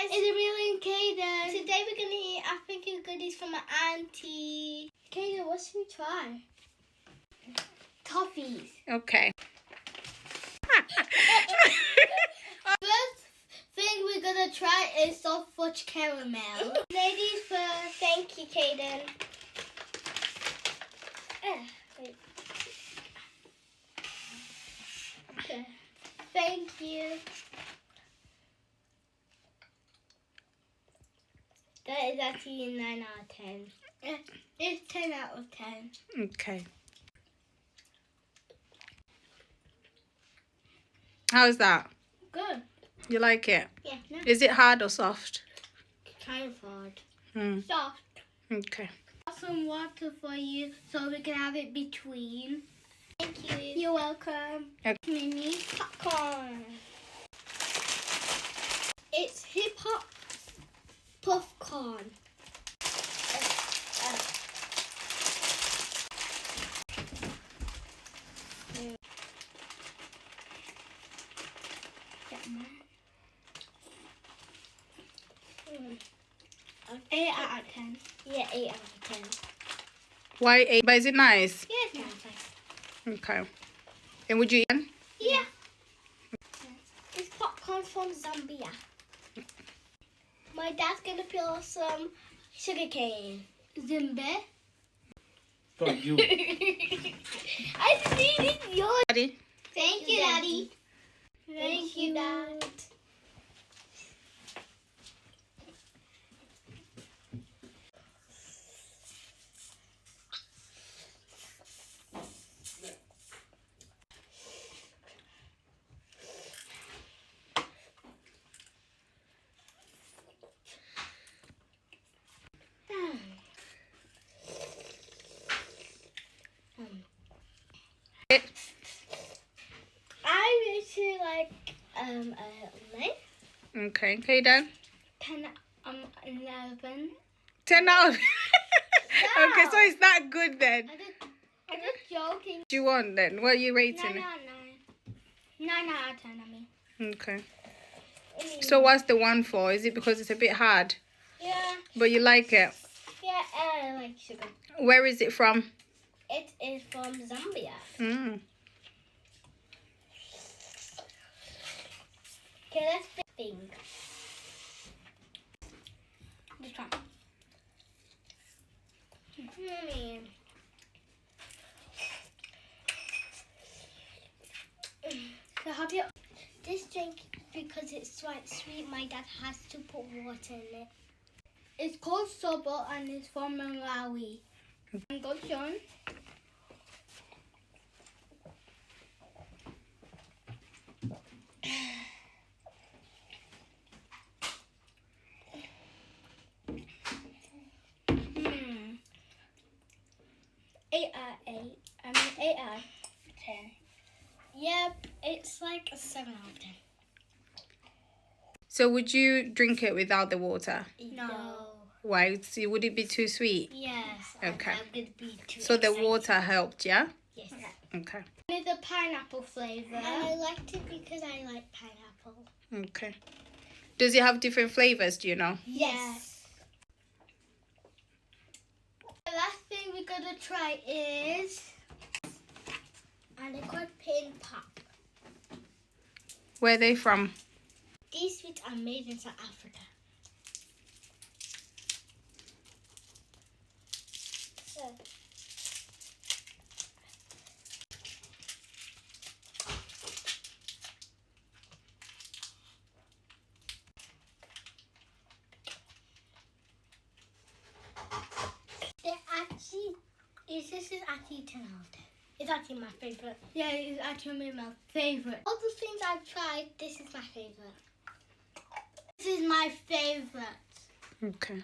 guys, it's Amelia and Kaden. Today we're gonna eat African goodies from my auntie. Kaden, what should we try? Toffees. Okay. First thing we're gonna try is soft fudge caramel. Ladies first. Thank you, Kaden. Wait. Okay. Thank you. That is actually a 9 out of 10. It's 10 out of 10. Okay. How's that? Good. You like it? Yeah. No. Is it hard or soft? Kind of hard. Mm. Soft. Okay. Got some water for you so we can have it between. Thank you. You're welcome. Okay. Mini popcorn. It's hip hop popcorn. Eight out of 10. Yeah, 8 out of 10. Why 8? But is it nice? Yeah, it's nice. Okay. And would you eat? Yeah. It's popcorn from Zambia. My dad's gonna peel some sugar cane. Zimbe. Fuck you. I needed yours. Daddy? Thank you, Daddy. Thank you, Dad. I really like a leg. Okay. Okay, Dan? 10, 11. 10 out of... Okay, so it's not good then. I'm just joking. What do you want then? What are you 9 rating out it? of 9. 9 out of 10, I mean. Okay. So what's the 1 for? Is it because it's a bit hard? Yeah. But you like it? Yeah, I like sugar. Where is it from? It is from Zambia. Mm. Okay, let's think. This one. So have you... This drink, because it's quite sweet, my dad has to put water in it. It's called Sobo and it's from Malawi. Go, John. Eight out of 8. I mean 8 out of 10. Yep, it's like a 7 out of 10. So would you drink it without the water? No. Why? See, would it be too sweet? Yes. Okay. I'm gonna be too So the excited. water helped, yeah? Yes. Okay. It's a pineapple flavor. And I liked it because I like pineapple. Okay. Does it have different flavors, do you know? Yes. The last thing we're gonna try is and they're called Pin Pop. Where are they from? These sweets are made in South Africa. So. This is actually 10 out of 10. It's actually my favorite. Yeah, it's actually my favorite. All the things I've tried, this is my favorite. This is my favorite. Okay.